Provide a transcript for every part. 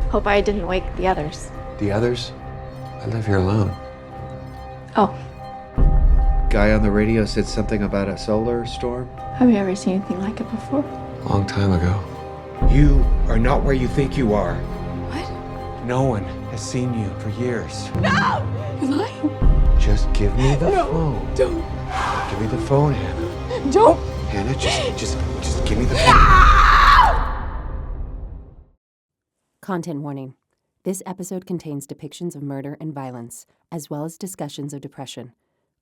Hope I didn't wake the others. The others? I live here alone. Oh, Guy on the radio said something about a solar storm. have you ever seen anything like it before? A long time ago. You are not where you think you are. What? No one has seen you for years. No! You're lying. Just give me the phone. Don't. Give me the phone, Hannah. Don't. Hannah, just give me the phone. Content warning. This episode contains depictions of murder and violence, as well as discussions of depression.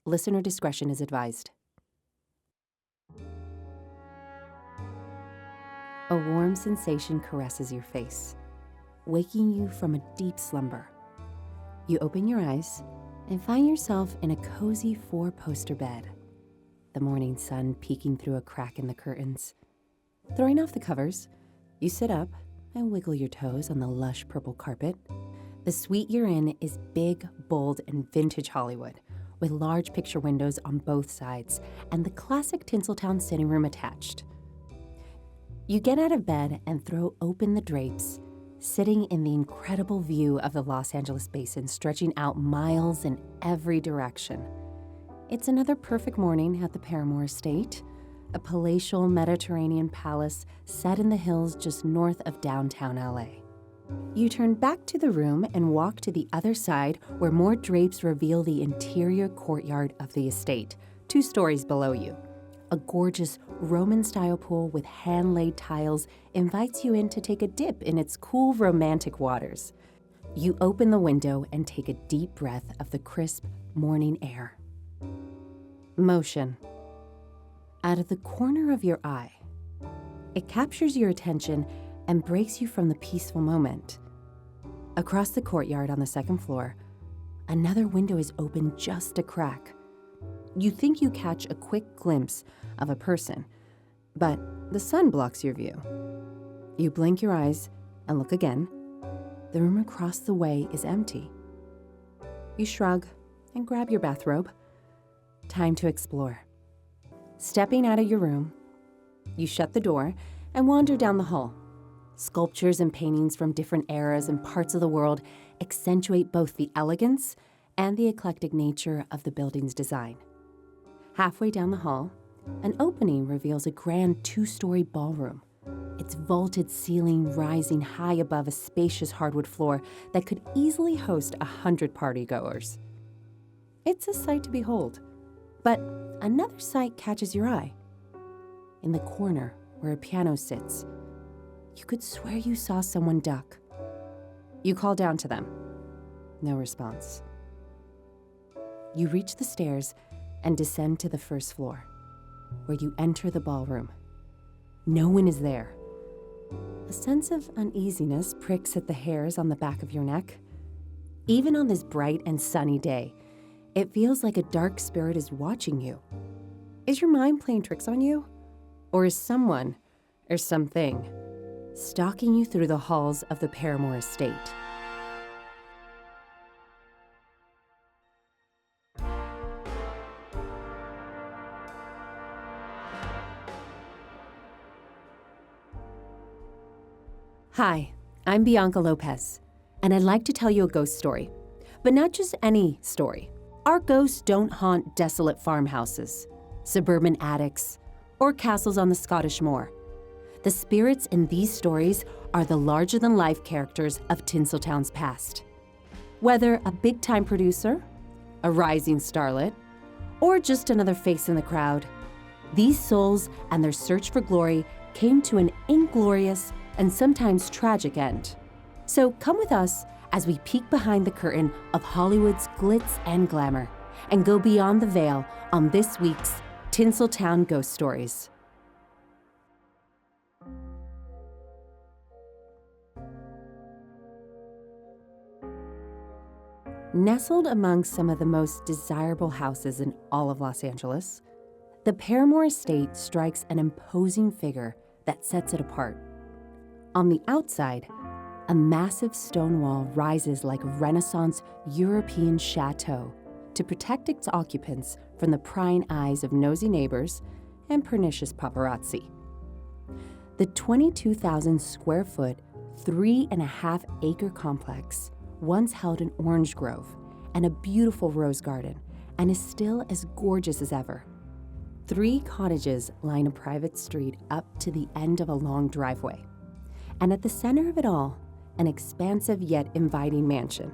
Listener discretion is advised. A warm sensation caresses your face, waking you from a deep slumber. You open your eyes and find yourself in a cozy 4-poster bed, the morning sun peeking through a crack in the curtains. Throwing off the covers, you sit up and wiggle your toes on the lush purple carpet. The suite you're in is big, bold, and vintage Hollywood, with large picture windows on both sides and the classic Tinseltown sitting room attached. You get out of bed and throw open the drapes, sitting in the incredible view of the Los Angeles basin stretching out miles in every direction. It's another perfect morning at the Paramour estate, a palatial Mediterranean palace set in the hills just north of downtown LA. You turn back to the room and walk to the other side where more drapes reveal the interior courtyard of the estate, 2 stories below you. A gorgeous Roman-style pool with hand-laid tiles invites you in to take a dip in its cool, romantic waters. You open the window and take a deep breath of the crisp morning air. Motion. Out of the corner of your eye, it captures your attention and breaks you from the peaceful moment. Across the courtyard on the 2nd floor, another window is open just a crack. You think you catch a quick glimpse of a person, but the sun blocks your view. You blink your eyes and look again. The room across the way is empty. You shrug and grab your bathrobe. Time to explore. Stepping out of your room, you shut the door and wander down the hall. Sculptures and paintings from different eras and parts of the world accentuate both the elegance and the eclectic nature of the building's design. Halfway down the hall, an opening reveals a grand 2-story ballroom, its vaulted ceiling rising high above a spacious hardwood floor that could easily host 100 partygoers. It's a sight to behold, but another sight catches your eye. In the corner where a piano sits, you could swear you saw someone duck. You call down to them. No response. You reach the stairs and descend to the 1st floor, where you enter the ballroom. No one is there. A sense of uneasiness pricks at the hairs on the back of your neck. Even on this bright and sunny day, it feels like a dark spirit is watching you. Is your mind playing tricks on you? Or is someone, or something, stalking you through the halls of the Paramour estate? Hi, I'm Bianca Lopez, and I'd like to tell you a ghost story. But not just any story. Our ghosts don't haunt desolate farmhouses, suburban attics, or castles on the Scottish moor. The spirits in these stories are the larger-than-life characters of Tinseltown's past. Whether a big-time producer, a rising starlet, or just another face in the crowd, these souls and their search for glory came to an inglorious and sometimes tragic end. So come with us as we peek behind the curtain of Hollywood's glitz and glamour and go beyond the veil on this week's Tinseltown Ghost Stories. Nestled among some of the most desirable houses in all of Los Angeles, the Paramour estate strikes an imposing figure that sets it apart. On the outside, a massive stone wall rises like a Renaissance European chateau to protect its occupants from the prying eyes of nosy neighbors and pernicious paparazzi. The 22,000 square foot, 3.5-acre complex once held an orange grove and a beautiful rose garden and is still as gorgeous as ever. 3 cottages line a private street up to the end of a long driveway. And at the center of it all, an expansive yet inviting mansion.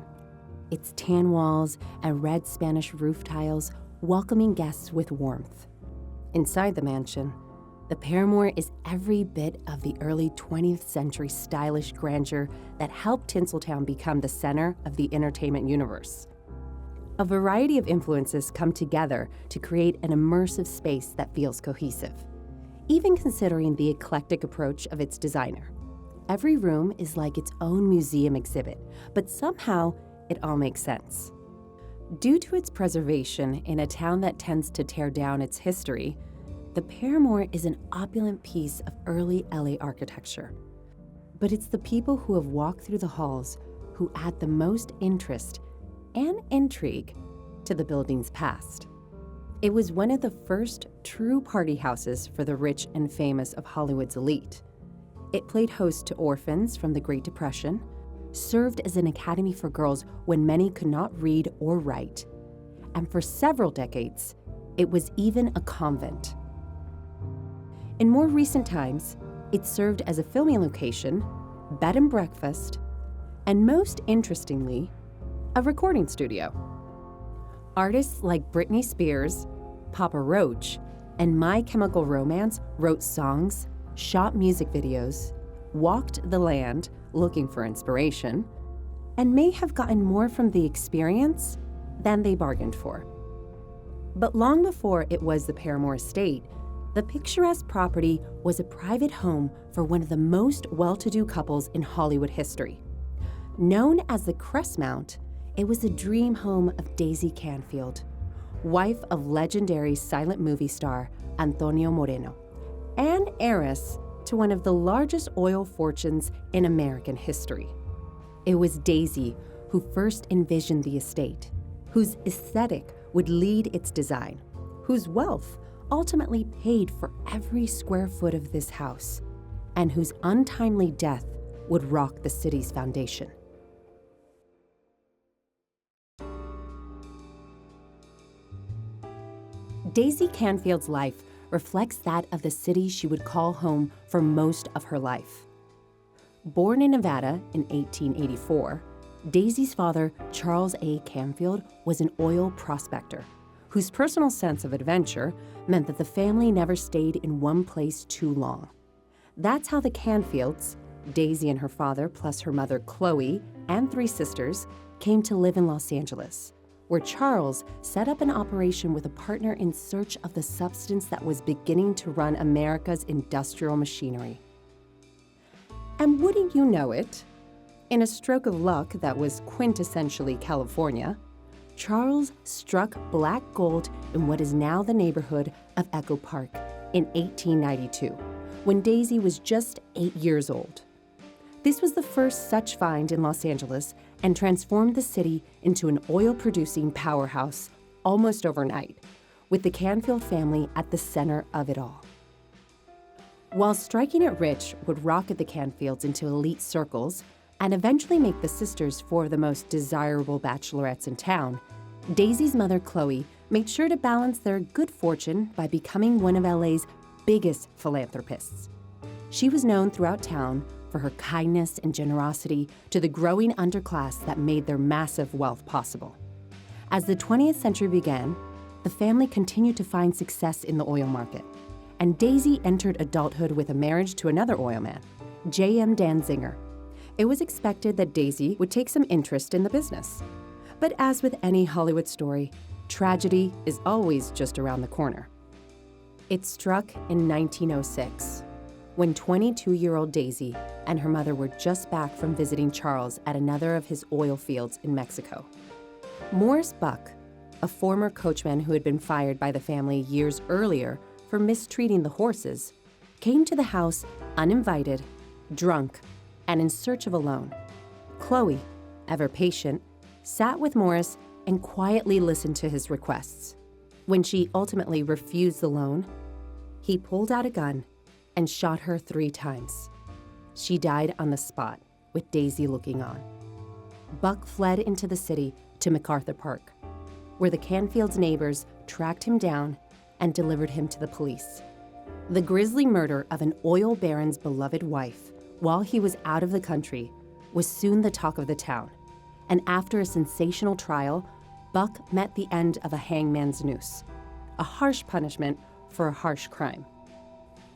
Its tan walls and red Spanish roof tiles welcoming guests with warmth. Inside the mansion, the Paramour is every bit of the early 20th century stylish grandeur that helped Tinseltown become the center of the entertainment universe. A variety of influences come together to create an immersive space that feels cohesive, even considering the eclectic approach of its designer. Every room is like its own museum exhibit, but somehow it all makes sense. Due to its preservation in a town that tends to tear down its history, the Paramour is an opulent piece of early LA architecture. But it's the people who have walked through the halls who add the most interest and intrigue to the building's past. It was one of the first true party houses for the rich and famous of Hollywood's elite. It played host to orphans from the Great Depression, served as an academy for girls when many could not read or write, and for several decades, it was even a convent. In more recent times, it served as a filming location, bed and breakfast, and most interestingly, a recording studio. Artists like Britney Spears, Papa Roach, and My Chemical Romance wrote songs, shot music videos, walked the land looking for inspiration, and may have gotten more from the experience than they bargained for. But long before it was the Paramour estate, the picturesque property was a private home for one of the most well-to-do couples in Hollywood history. Known as the Crestmount, it was the dream home of Daisy Canfield, wife of legendary silent movie star Antonio Moreno, and heiress to one of the largest oil fortunes in American history. It was Daisy who first envisioned the estate, whose aesthetic would lead its design, whose wealth ultimately paid for every square foot of this house, and whose untimely death would rock the city's foundation. Daisy Canfield's life reflects that of the city she would call home for most of her life. Born in Nevada in 1884, Daisy's father, Charles A. Canfield, was an oil prospector whose personal sense of adventure meant that the family never stayed in one place too long. That's how the Canfields, Daisy and her father plus her mother Chloe and 3 sisters, came to live in Los Angeles, where Charles set up an operation with a partner in search of the substance that was beginning to run America's industrial machinery. And wouldn't you know it, in a stroke of luck that was quintessentially California, Charles struck black gold in what is now the neighborhood of Echo Park in 1892, when Daisy was just 8 years old. This was the first such find in Los Angeles and transformed the city into an oil-producing powerhouse almost overnight, with the Canfield family at the center of it all. While striking it rich would rocket the Canfields into elite circles and eventually make the sisters 4 of the most desirable bachelorettes in town, Daisy's mother, Chloe, made sure to balance their good fortune by becoming one of LA's biggest philanthropists. She was known throughout town for her kindness and generosity to the growing underclass that made their massive wealth possible. As the 20th century began, the family continued to find success in the oil market, and Daisy entered adulthood with a marriage to another oil man, J.M. Danziger. It was expected that Daisy would take some interest in the business. But as with any Hollywood story, tragedy is always just around the corner. It struck in 1906, when 22-year-old Daisy and her mother were just back from visiting Charles at another of his oil fields in Mexico. Morris Buck, a former coachman who had been fired by the family years earlier for mistreating the horses, came to the house uninvited, drunk, and in search of a loan. Chloe, ever patient, sat with Morris and quietly listened to his requests. When she ultimately refused the loan, he pulled out a gun and shot her 3 times. She died on the spot. with Daisy looking on. Buck fled into the city to MacArthur Park, where the Canfields' neighbors tracked him down and delivered him to the police. The grisly murder of an oil baron's beloved wife while he was out of the country was soon the talk of the town, and after a sensational trial, Buck met the end of a hangman's noose, a harsh punishment for a harsh crime.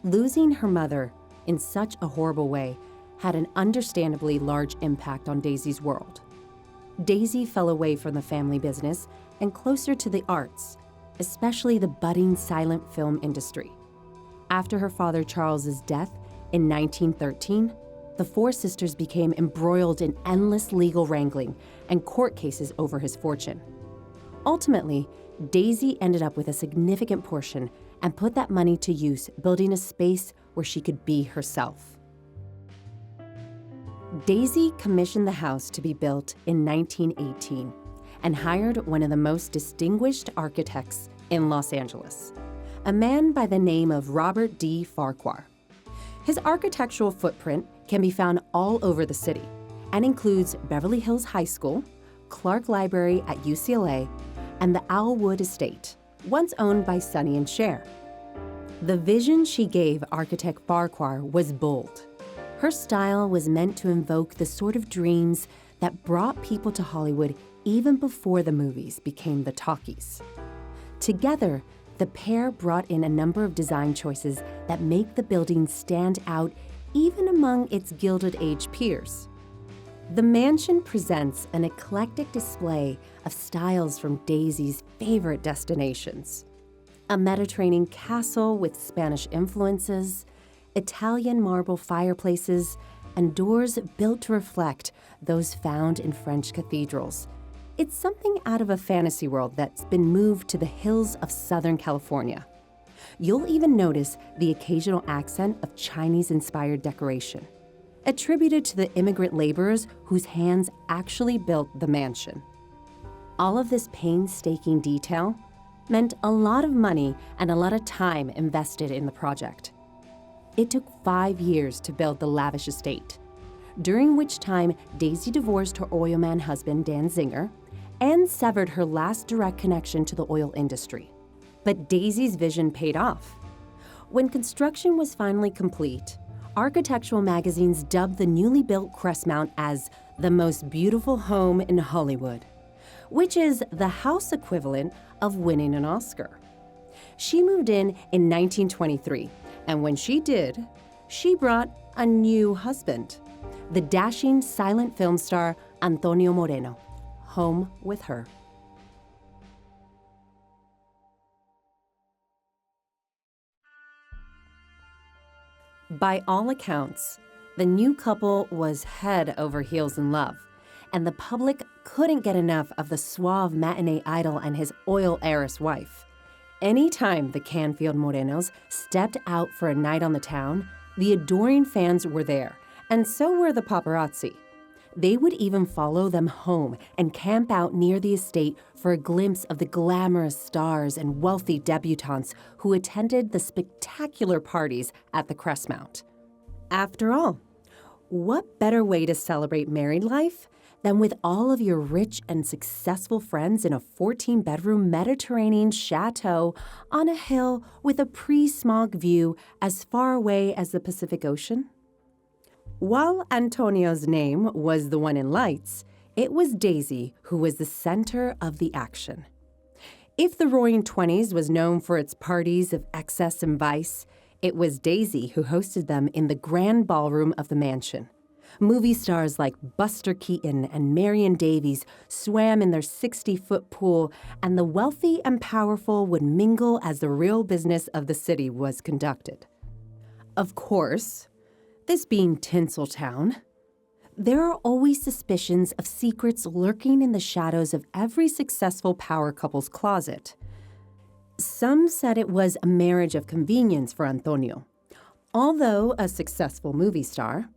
Losing her mother in such a horrible way had an understandably large impact on Daisy's world. Daisy fell away from the family business and closer to the arts, especially the budding silent film industry. After her father Charles's death in 1913, the four sisters became embroiled in endless legal wrangling and court cases over his fortune. Ultimately, Daisy ended up with a significant portion and put that money to use building a space where she could be herself. Daisy commissioned the house to be built in 1918 and hired one of the most distinguished architects in Los Angeles, a man by the name of Robert D. Farquhar. His architectural footprint can be found all over the city and includes Beverly Hills High School, Clark Library at UCLA, and the Owlwood Estate, once owned by Sonny and Cher. The vision she gave architect Farquhar was bold. Her style was meant to invoke the sort of dreams that brought people to Hollywood even before the movies became the talkies. Together, the pair brought in a number of design choices that make the building stand out even among its Gilded Age peers. The mansion presents an eclectic display of styles from Daisy's favorite destinations. A Mediterranean castle with Spanish influences, Italian marble fireplaces, and doors built to reflect those found in French cathedrals. It's something out of a fantasy world that's been moved to the hills of Southern California. You'll even notice the occasional accent of Chinese-inspired decoration, attributed to the immigrant laborers whose hands actually built the mansion. All of this painstaking detail meant a lot of money and a lot of time invested in the project. It took 5 years to build the lavish estate, during which time Daisy divorced her oilman husband, Dan Zinger, and severed her last direct connection to the oil industry. But Daisy's vision paid off. When construction was finally complete, architectural magazines dubbed the newly built Crestmount as the most beautiful home in Hollywood, which is the house equivalent of winning an Oscar. She moved in 1923, and when she did, she brought a new husband, the dashing silent film star Antonio Moreno, home with her. By all accounts, the new couple was head over heels in love, and the public couldn't get enough of the suave matinee idol and his oil heiress wife. Anytime the Canfield Morenos stepped out for a night on the town, the adoring fans were there, and so were the paparazzi. They would even follow them home and camp out near the estate for a glimpse of the glamorous stars and wealthy debutantes who attended the spectacular parties at the Crestmount. After all, what better way to celebrate married life than with all of your rich and successful friends in a 14-bedroom Mediterranean chateau on a hill with a pre-smog view as far away as the Pacific Ocean? While Antonio's name was the one in lights, it was Daisy who was the center of the action. If the Roaring Twenties was known for its parties of excess and vice, it was Daisy who hosted them in the grand ballroom of the mansion. Movie stars like Buster Keaton and Marion Davies swam in their 60-foot pool, and the wealthy and powerful would mingle as the real business of the city was conducted. Of course, this being Tinseltown, there are always suspicions of secrets lurking in the shadows of every successful power couple's closet. Some said it was a marriage of convenience for Antonio. Although a successful movie star,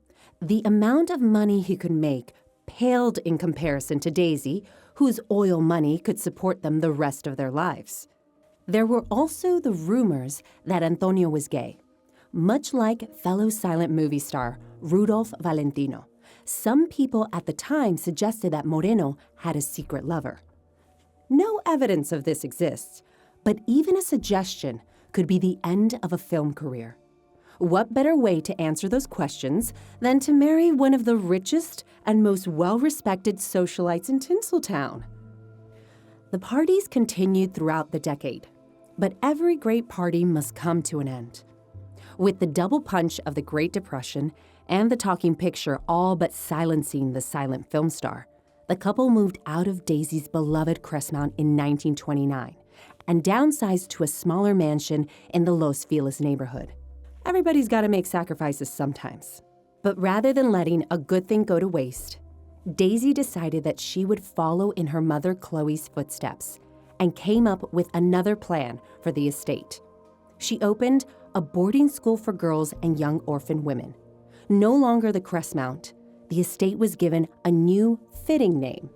the amount of money he could make paled in comparison to Daisy, whose oil money could support them the rest of their lives. There were also the rumors that Antonio was gay, much like fellow silent movie star Rudolph Valentino, Some people at the time suggested that Moreno had a secret lover. No evidence of this exists, but even a suggestion could be the end of a film career. What better way to answer those questions than to marry one of the richest and most well-respected socialites in Tinseltown? The parties continued throughout the decade, but every great party must come to an end. With the double punch of the Great Depression and the talking picture all but silencing the silent film star, the couple moved out of Daisy's beloved Crestmount in 1929 and downsized to a smaller mansion in the Los Feliz neighborhood. Everybody's got to make sacrifices sometimes. But rather than letting a good thing go to waste, Daisy decided that she would follow in her mother Chloe's footsteps and came up with another plan for the estate. She opened a boarding school for girls and young orphan women. No longer the Crestmount, the estate was given a new, fitting name,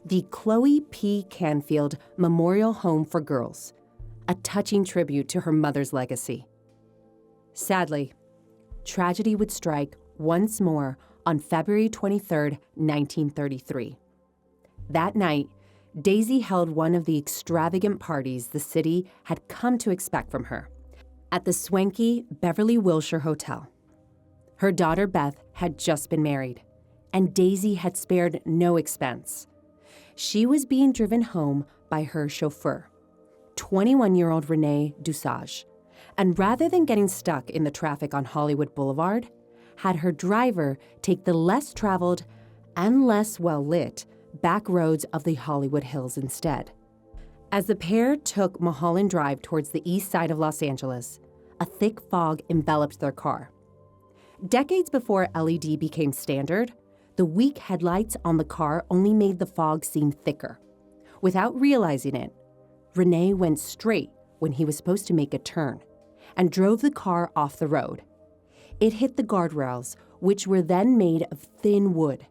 the Chloe P. Canfield Memorial Home for Girls, a touching tribute to her mother's legacy. Sadly, tragedy would strike once more on February 23, 1933. That night, Daisy held one of the extravagant parties the city had come to expect from her at the swanky Beverly Wilshire Hotel. Her daughter Beth had just been married, and Daisy had spared no expense. She was being driven home by her chauffeur, 21-year-old Renee Dusage, and rather than getting stuck in the traffic on Hollywood Boulevard, had her driver take the less traveled and less well-lit back roads of the Hollywood Hills instead. As the pair took Mulholland Drive towards the east side of Los Angeles, a thick fog enveloped their car. Decades before LED became standard, the weak headlights on the car only made the fog seem thicker. Without realizing it, Renee went straight when he was supposed to make a turn and drove the car off the road. It hit the guardrails, which were then made of thin wood,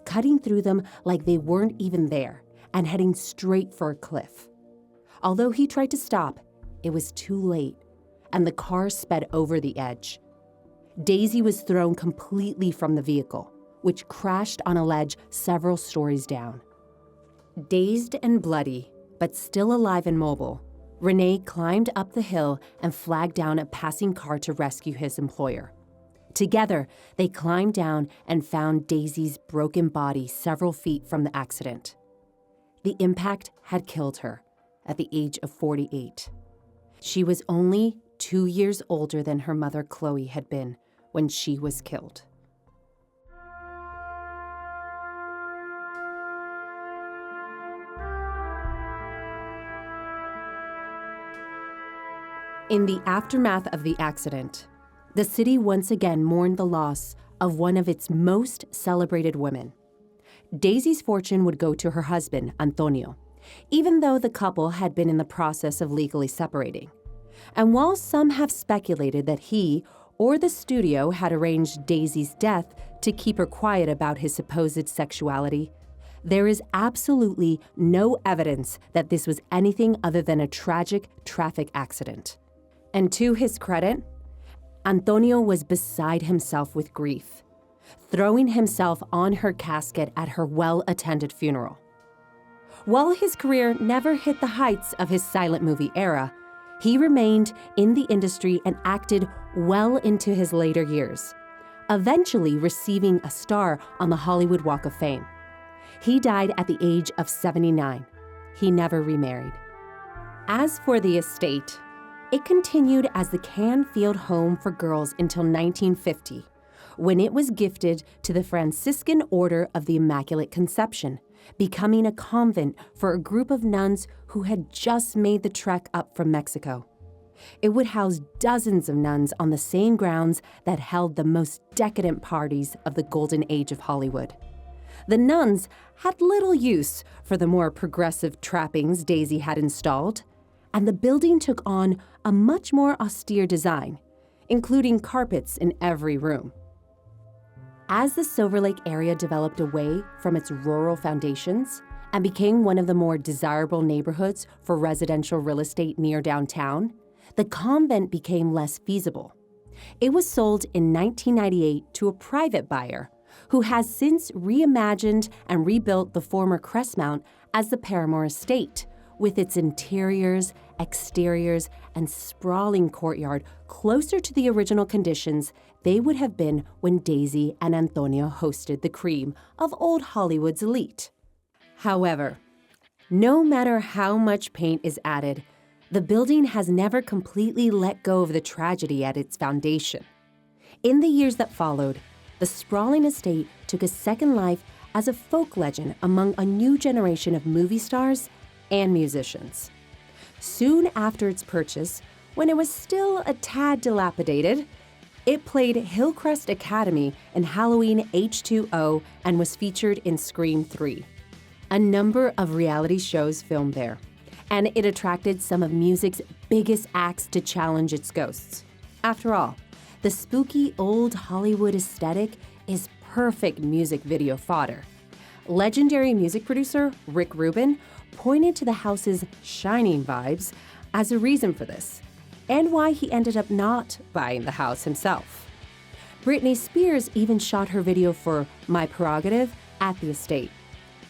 cutting through them like they weren't even there and heading straight for a cliff. Although he tried to stop, it was too late, and the car sped over the edge. Daisy was thrown completely from the vehicle, which crashed on a ledge several stories down. Dazed and bloody, but still alive and mobile, Renee climbed up the hill and flagged down a passing car to rescue his employer. Together, they climbed down and found Daisy's broken body several feet from the accident. The impact had killed her at the age of 48. She was only 2 years older than her mother Chloe had been when she was killed. In the aftermath of the accident, the city once again mourned the loss of one of its most celebrated women. Daisy's fortune would go to her husband, Antonio, even though the couple had been in the process of legally separating. And while some have speculated that he or the studio had arranged Daisy's death to keep her quiet about his supposed sexuality, there is absolutely no evidence that this was anything other than a tragic traffic accident. And to his credit, Antonio was beside himself with grief, throwing himself on her casket at her well-attended funeral. While his career never hit the heights of his silent movie era, he remained in the industry and acted well into his later years, eventually receiving a star on the Hollywood Walk of Fame. He died at the age of 79. He never remarried. As for the estate, it continued as the Canfield Home for Girls until 1950, when it was gifted to the Franciscan Order of the Immaculate Conception, becoming a convent for a group of nuns who had just made the trek up from Mexico. It would house dozens of nuns on the same grounds that held the most decadent parties of the golden age of Hollywood. The nuns had little use for the more progressive trappings Daisy had installed, and the building took on a much more austere design, including carpets in every room. As the Silver Lake area developed away from its rural foundations and became one of the more desirable neighborhoods for residential real estate near downtown, the convent became less feasible. It was sold in 1998 to a private buyer who has since reimagined and rebuilt the former Crestmount as the Paramour estate, with its interiors, exteriors, and sprawling courtyard closer to the original conditions they would have been when Daisy and Antonio hosted the cream of old Hollywood's elite. However, no matter how much paint is added, the building has never completely let go of the tragedy at its foundation. In the years that followed, the sprawling estate took a second life as a folk legend among a new generation of movie stars and musicians. Soon after its purchase, when it was still a tad dilapidated, it played Hillcrest Academy in Halloween H2O and was featured in Scream 3. A number of reality shows filmed there, and it attracted some of music's biggest acts to challenge its ghosts. After all, the spooky old Hollywood aesthetic is perfect music video fodder. Legendary music producer Rick Rubin pointed to the house's shining vibes as a reason for this, and why he ended up not buying the house himself. Britney Spears even shot her video for My Prerogative at the estate.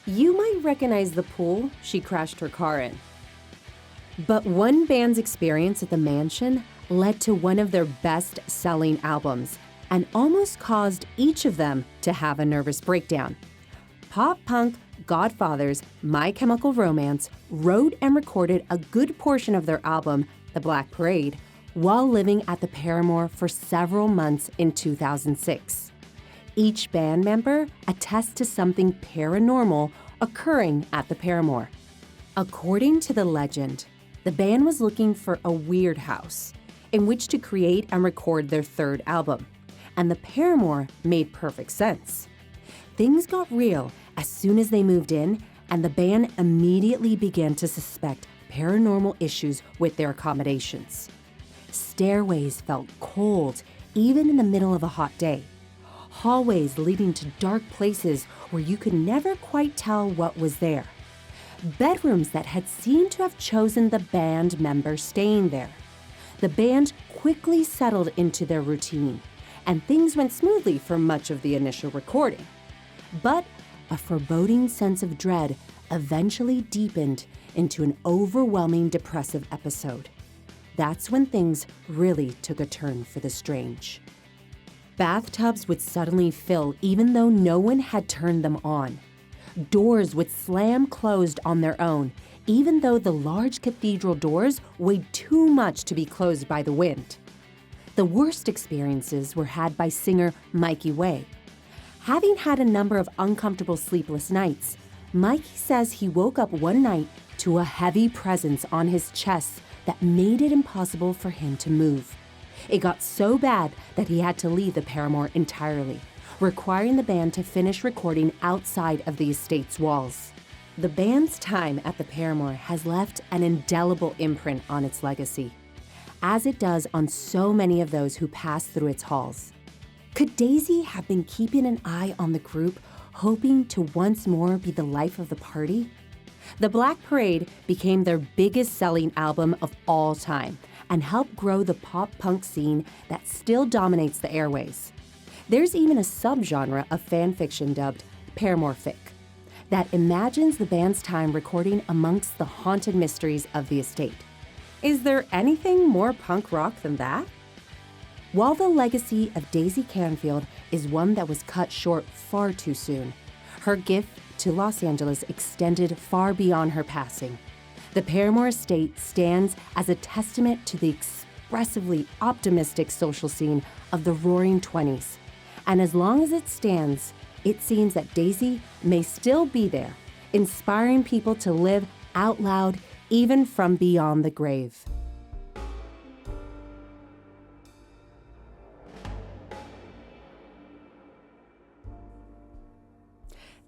You might recognize the pool she crashed her car in. But one band's experience at the mansion led to one of their best-selling albums and almost caused each of them to have a nervous breakdown. Pop-punk godfathers My Chemical Romance wrote and recorded a good portion of their album, The Black Parade, while living at the Paramour for several months in 2006. Each band member attests to something paranormal occurring at the Paramour. According to the legend, the band was looking for a weird house in which to create and record their third album, and the Paramour made perfect sense. Things got real as soon as they moved in, and the band immediately began to suspect paranormal issues with their accommodations. Stairways felt cold, even in the middle of a hot day. Hallways leading to dark places where you could never quite tell what was there. Bedrooms that had seemed to have chosen the band member staying there. The band quickly settled into their routine, and things went smoothly for much of the initial recording. But a foreboding sense of dread eventually deepened into an overwhelming depressive episode. That's when things really took a turn for the strange. Bathtubs would suddenly fill even though no one had turned them on. Doors would slam closed on their own, even though the large cathedral doors weighed too much to be closed by the wind. The worst experiences were had by singer Mikey Way. Having had a number of uncomfortable sleepless nights, Mikey says he woke up one night to a heavy presence on his chest that made it impossible for him to move. It got so bad that he had to leave the Paramour entirely, requiring the band to finish recording outside of the estate's walls. The band's time at the Paramour has left an indelible imprint on its legacy, as it does on so many of those who pass through its halls. Could Daisy have been keeping an eye on the group, hoping to once more be the life of the party? The Black Parade became their biggest selling album of all time and helped grow the pop-punk scene that still dominates the airways. There's even a subgenre of fan fiction dubbed Paramour fic that imagines the band's time recording amongst the haunted mysteries of the estate. Is there anything more punk rock than that? While the legacy of Daisy Canfield is one that was cut short far too soon, her gift to Los Angeles extended far beyond her passing. The Paramour estate stands as a testament to the expressively optimistic social scene of the Roaring '20s. And as long as it stands, it seems that Daisy may still be there, inspiring people to live out loud even from beyond the grave.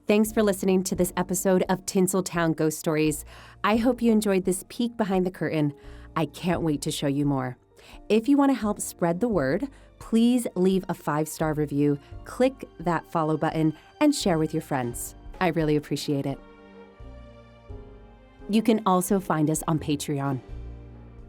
Thanks for listening to this episode of Tinseltown Ghost Stories. I hope you enjoyed this peek behind the curtain. I can't wait to show you more. If you want to help spread the word, please leave a 5-star review, click that follow button, and share with your friends. I really appreciate it. You can also find us on Patreon.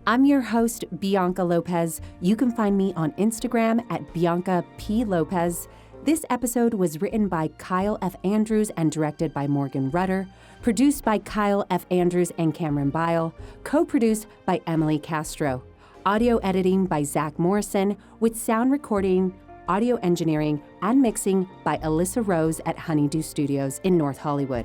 I'm your host, Bianca Lopez. You can find me on Instagram at Bianca P. Lopez. This episode was written by Kyle F. Andrews and directed by Morgan Rudder, produced by Kyle F. Andrews and Cameron Bile, co-produced by Emily Castro, audio editing by Zach Morrison, with sound recording, audio engineering, and mixing by Alyssa Rose at Honeydew Studios in North Hollywood.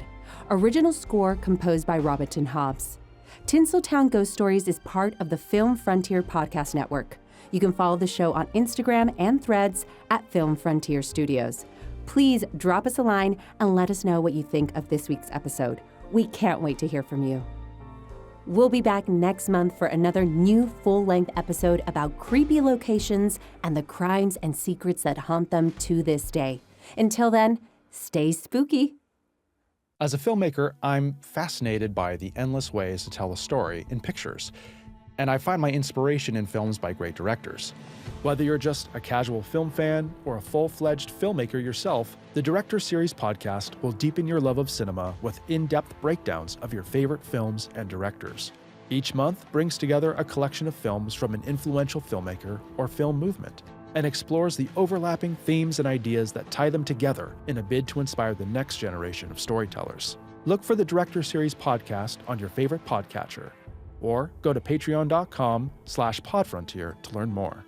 Original score composed by Robertson Hobbs. Tinseltown Ghost Stories is part of the Film Frontier Podcast Network. You can follow the show on Instagram and Threads at Film Frontier Studios. Please drop us a line and let us know what you think of this week's episode. We can't wait to hear from you. We'll be back next month for another new full-length episode about creepy locations and the crimes and secrets that haunt them to this day. Until then, stay spooky. As a filmmaker, I'm fascinated by the endless ways to tell a story in pictures, and I find my inspiration in films by great directors. Whether you're just a casual film fan or a full-fledged filmmaker yourself, the Director Series podcast will deepen your love of cinema with in-depth breakdowns of your favorite films and directors. Each month brings together a collection of films from an influential filmmaker or film movement, and explores the overlapping themes and ideas that tie them together in a bid to inspire the next generation of storytellers. Look for the Director Series podcast on your favorite podcatcher, or go to patreon.com/podfrontier to learn more.